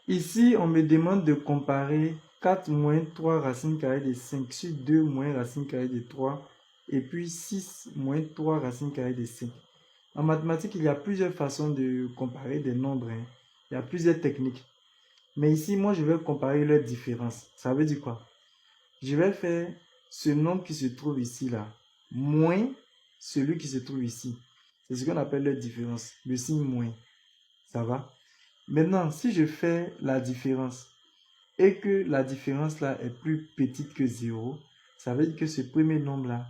Ici, on me demande de comparer 4 moins 3 racine carrée de 5 sur 2 moins racine carrée de 3 et puis 6 moins 3 racine carrée de 5. En mathématiques, il y a plusieurs façons de comparer des nombres, hein. Il y a plusieurs techniques. Mais ici, moi, je vais comparer leurs différences. Ça veut dire quoi? Je vais faire ce nombre qui se trouve ici, là, moins celui qui se trouve ici. C'est ce qu'on appelle leur différence, le signe moins. Ça va? Maintenant, si je fais la différence et que la différence là est plus petite que 0, ça veut dire que ce premier nombre-là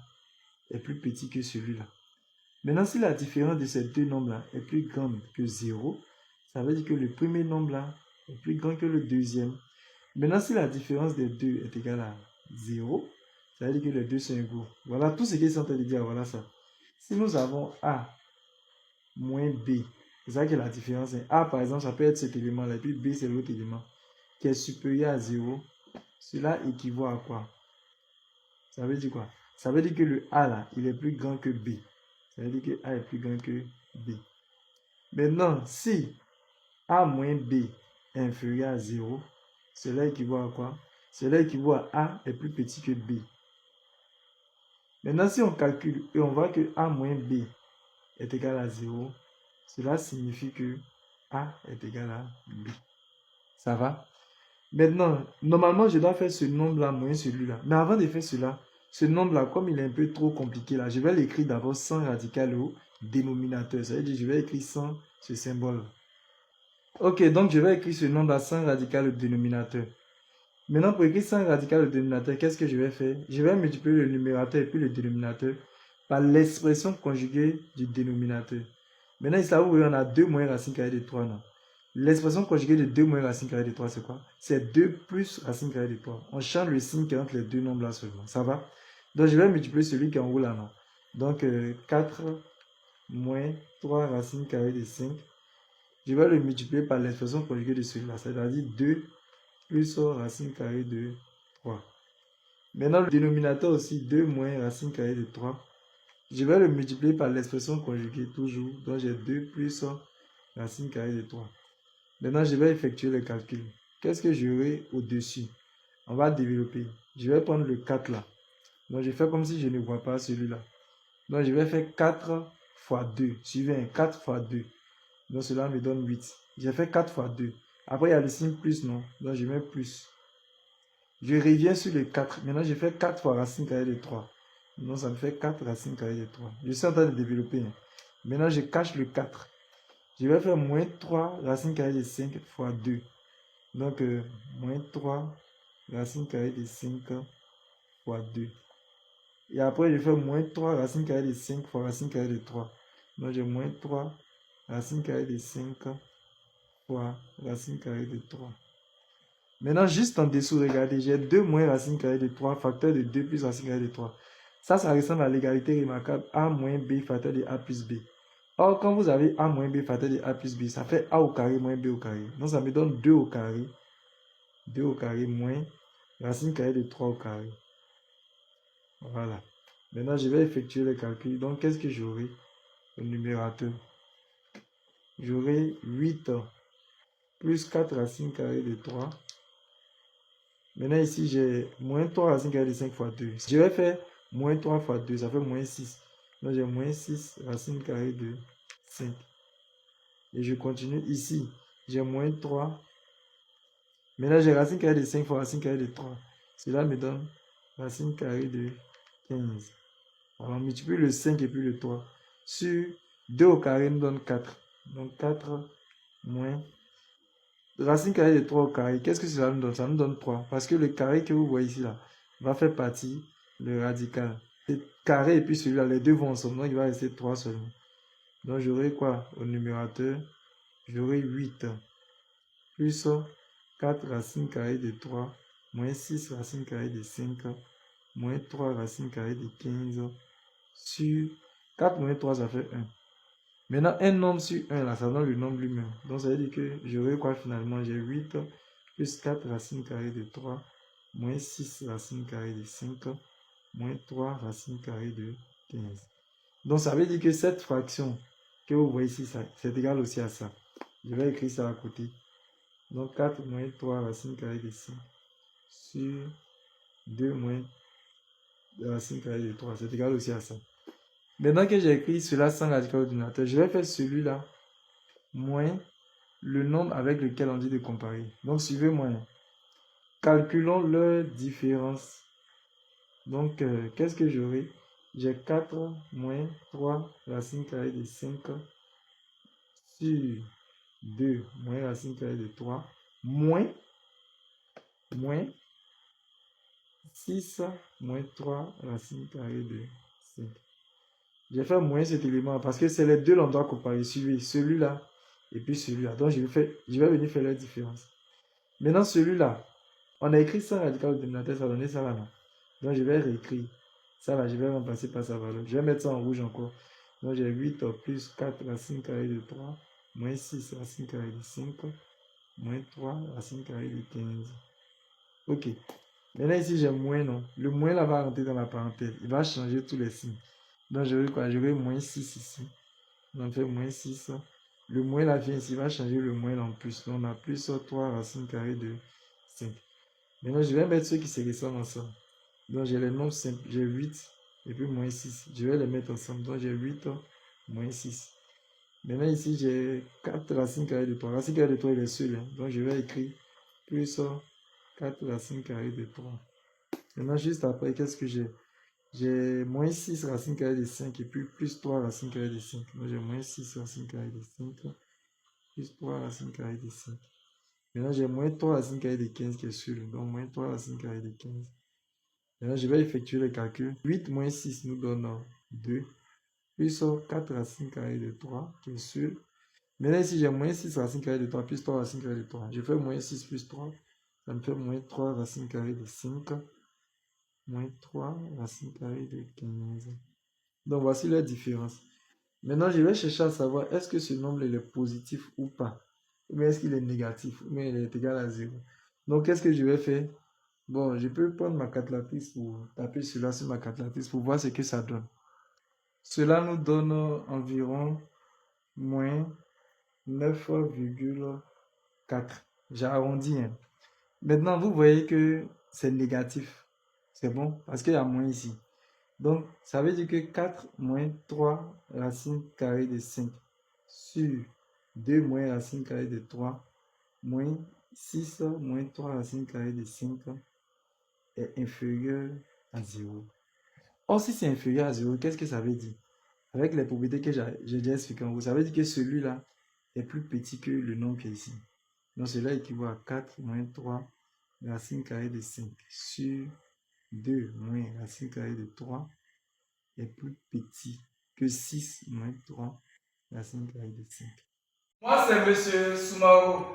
est plus petit que celui-là. Maintenant, si la différence de ces deux nombres-là est plus grande que 0, ça veut dire que le premier nombre-là est plus grand que le deuxième. Maintenant, si la différence des deux est égale à 0, ça veut dire que les deux sont égaux. Voilà tout ce qu'ils sont en train de dire. Voilà ça. Si nous avons A moins B, c'est ça que la différence est. A, par exemple, ça peut être cet élément-là, et puis B, c'est l'autre élément, qui est supérieur à 0. Cela équivaut à quoi? Ça veut dire quoi? Ça veut dire que le A, là, il est plus grand que B. Ça veut dire que A est plus grand que B. Maintenant, si A moins B est inférieur à 0, cela équivaut à quoi? Cela équivaut à A est plus petit que B. Maintenant, si on calcule et on voit que A moins B est égal à 0, cela signifie que A est égal à B. Ça va? Maintenant, normalement, je dois faire ce nombre-là moins celui-là. Mais avant de faire cela, ce nombre-là, comme il est un peu trop compliqué là, je vais l'écrire d'abord sans radical au dénominateur. Ça veut dire que je vais écrire sans ce symbole. Ok, donc je vais écrire ce nombre-là sans radical au dénominateur. Maintenant, pour écrire sans radical au dénominateur, qu'est-ce que je vais faire? Je vais multiplier le numérateur et puis le dénominateur par l'expression conjuguée du dénominateur. Maintenant, ici, là, vous voyez, on a 2 moins racine carrée de 3, non? L'expression conjuguée de 2 moins racine carrée de 3, c'est quoi? C'est 2 plus racine carrée de 3. On change le signe qui est entre les deux nombres là seulement. Ça va? Donc, je vais multiplier celui qui est en haut là, non? Donc, 4 moins 3 racine carrée de 5. Je vais le multiplier par l'expression conjuguée de celui-là, c'est-à-dire 2 plus racine carrée de 3. Maintenant, le dénominateur aussi, 2 moins racine carrée de 3. Je vais le multiplier par l'expression conjuguée toujours. Donc, j'ai 2 plus racine carrée de 3. Maintenant, je vais effectuer le calcul. Qu'est-ce que j'aurai au-dessus? On va développer. Je vais prendre le 4 là. Donc, je fais comme si je ne vois pas celui-là. Donc, je vais faire 4 fois 2. Suivez, 4 fois 2. Donc, cela me donne 8. J'ai fait 4 fois 2. Après, il y a le signe plus, non? Donc, je mets plus. Je reviens sur le 4. Maintenant, je fais 4 fois racine carrée de 3. Donc, ça me fait 4 racine carrée de 3. Je suis en train de développer. Maintenant, je cache le 4. Je vais faire moins 3 racine carrée de 5 fois 2. Donc, moins 3 racine carrée de 5 fois 2. Et après, je fais moins 3 racine carrée de 5 fois racine carrée de 3. Donc, j'ai moins 3 racine carrée de 5 fois racine carrée de 3. Maintenant, juste en dessous, regardez, j'ai 2 moins racine carrée de 3, facteur de 2 plus racine carrée de 3. Ça ressemble à l'égalité remarquable A moins B facteur de A plus B. Or, quand vous avez A moins B facteur de A plus B, ça fait A au carré moins B au carré. Donc, ça me donne 2 au carré. 2 au carré moins racine carrée de 3 au carré. Voilà. Maintenant, je vais effectuer le calcul. Donc, qu'est-ce que j'aurai au numérateur? J'aurai 8 plus 4 racine carrée de 3. Maintenant, ici, j'ai moins 3 racine carrée de 5 fois 2. Je vais faire moins 3 fois 2, ça fait moins 6. Donc, j'ai moins 6 racine carrée de 5. Et je continue ici. J'ai moins 3. Maintenant, j'ai racine carrée de 5 fois racine carrée de 3. Cela me donne racine carrée de 15. Alors, on multiplie le 5 et puis le 3. Sur 2 au carré nous donne 4. Donc, 4 moins racine carrée de 3 au carré. Qu'est-ce que cela nous donne? Ça nous donne 3. Parce que le carré que vous voyez ici, là, va faire partie le radical. Le carré et puis celui-là, les deux vont ensemble. Donc, il va rester 3 seulement. Donc, j'aurai quoi au numérateur? J'aurai 8 plus 4 racine carrée de 3 moins 6 racine carrée de 5 moins 3 racine carrée de 15 sur 4 moins 3, ça fait 1. Maintenant, un nombre sur 1, là, ça donne le nombre lui-même. Donc, ça veut dire que j'aurai quoi finalement? J'ai 8 plus 4 racine carrée de 3 moins 6 racine carrée de 5 moins 3 racine carrée de 15. Donc, ça veut dire que cette fraction que vous voyez ici, c'est égal aussi à ça. Je vais écrire ça à côté. Donc 4 moins 3 racine carrée de 5 sur 2 moins racine carrée de 3. C'est égal aussi à ça. Maintenant que j'ai écrit cela sans radical ordinateur, je vais faire celui-là moins le nombre avec lequel on dit de comparer. Donc suivez-moi. Calculons leur différence. Donc qu'est-ce que j'aurai? J'ai 4 moins 3 racine carrée de 5 sur 2 moins racine carrée de 3 moins 6 moins 3 racine carrée de 5. J'ai fait moins cet élément parce que c'est les deux l'on doit comparer. Suivez celui-là et puis celui-là. Donc je vais venir faire la différence. Maintenant celui-là, on a écrit ça radical au dénominateur, ça donnait ça là, non? Donc je vais réécrire. Ça là, je vais remplacer par sa valeur. Je vais mettre ça en rouge encore. Donc j'ai 8 plus 4 racine carrée de 3 moins 6 racine carrée de 5 moins 3 racine carrée de 15. Ok. Maintenant ici j'ai moins, non? Le moins là va rentrer dans la parenthèse. Il va changer tous les signes. Donc je vais quoi? Je vais moins 6 ici. On fait moins 6. Le moins là vient ici, il va changer le moins en plus. Donc on a plus 3 racine carrée de 5. Maintenant je vais mettre ceux qui se ressemblent ensemble. Donc j'ai les nombres simples. J'ai 8 et puis moins 6. Je vais les mettre ensemble. Donc j'ai 8 moins 6. Maintenant ici j'ai 4 racines carrées de 3. Racine carrée de 3 il est seul. Donc je vais écrire plus 4 racines carrées de 3. Maintenant juste après qu'est-ce que j'ai? J'ai moins 6 racine carrée de 5 et puis plus 3 racine carrée de 5. Donc j'ai moins 6 racine carrée de 5 plus 3 racine carrée de 5. Maintenant j'ai moins 3 racine carrée de 15 qui est sûr. Donc moins 3 racine carrée de 15. Maintenant je vais effectuer le calcul. 8 moins 6 nous donne 2. Plus 4 racine carrée de 3 qui est sûr. Maintenant ici j'ai moins 6 racine carrée de 3 plus 3 racine carrée de 3. Je fais moins 6 plus 3. Ça me fait moins 3 racine carrée de 5. Moins 3 racine carrée de 15. Donc voici la différence. Maintenant, je vais chercher à savoir est-ce que ce nombre est positif ou pas. Ou bien est-ce qu'il est négatif ou bien il est égal à 0. Donc, qu'est-ce que je vais faire? Bon, je peux prendre ma calculatrice pour taper cela sur ma calculatrice pour voir ce que ça donne. Cela nous donne environ moins 9,4. J'ai arrondi. Maintenant, vous voyez que c'est négatif. C'est bon parce qu'il y a moins ici. Donc, ça veut dire que 4 moins 3 racine carrée de 5 sur 2 moins racine carrée de 3 moins 6 moins 3 racine carrée de 5 est inférieur à 0. Or, si c'est inférieur à 0, qu'est-ce que ça veut dire? Avec les propriétés que j'ai déjà expliquées en haut, ça veut dire que celui-là est plus petit que le nombre qui est ici. Donc, cela équivaut à 4 moins 3 racine carrée de 5 sur 2 moins racine carrée de 3 est plus petit que 6 moins 3 racine carrée de 5. Moi, c'est Monsieur Soumaro.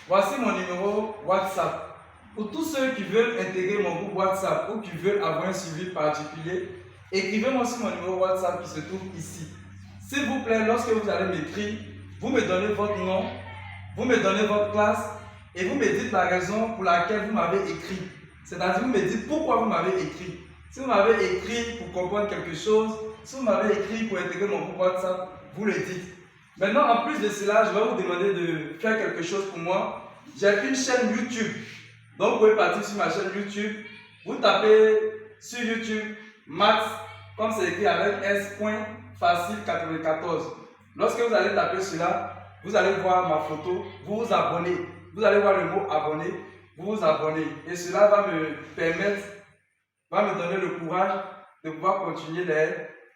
Voici mon numéro WhatsApp. Pour tous ceux qui veulent intégrer mon groupe WhatsApp ou qui veulent avoir un suivi particulier, écrivez-moi sur mon numéro WhatsApp qui se trouve ici. S'il vous plaît, lorsque vous allez m'écrire, vous me donnez votre nom, vous me donnez votre classe et vous me dites la raison pour laquelle vous m'avez écrit. C'est-à-dire, vous me dites pourquoi vous m'avez écrit. Si vous m'avez écrit pour comprendre quelque chose, si vous m'avez écrit pour intégrer mon groupe WhatsApp, vous le dites. Maintenant, en plus de cela, je vais vous demander de faire quelque chose pour moi. J'ai une chaîne YouTube. Donc, vous pouvez partir sur ma chaîne YouTube. Vous tapez sur YouTube Max, comme c'est écrit avec S.Facile94. Lorsque vous allez taper cela, vous allez voir ma photo, vous vous abonnez. Vous allez voir le mot abonner, vous vous abonnez. Et cela va me permettre, va me donner le courage de pouvoir continuer les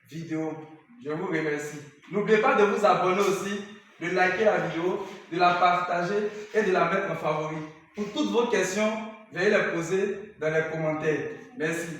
vidéos. Je vous remercie. N'oubliez pas de vous abonner aussi, de liker la vidéo, de la partager et de la mettre en favori. Pour toutes vos questions, veuillez les poser dans les commentaires. Merci.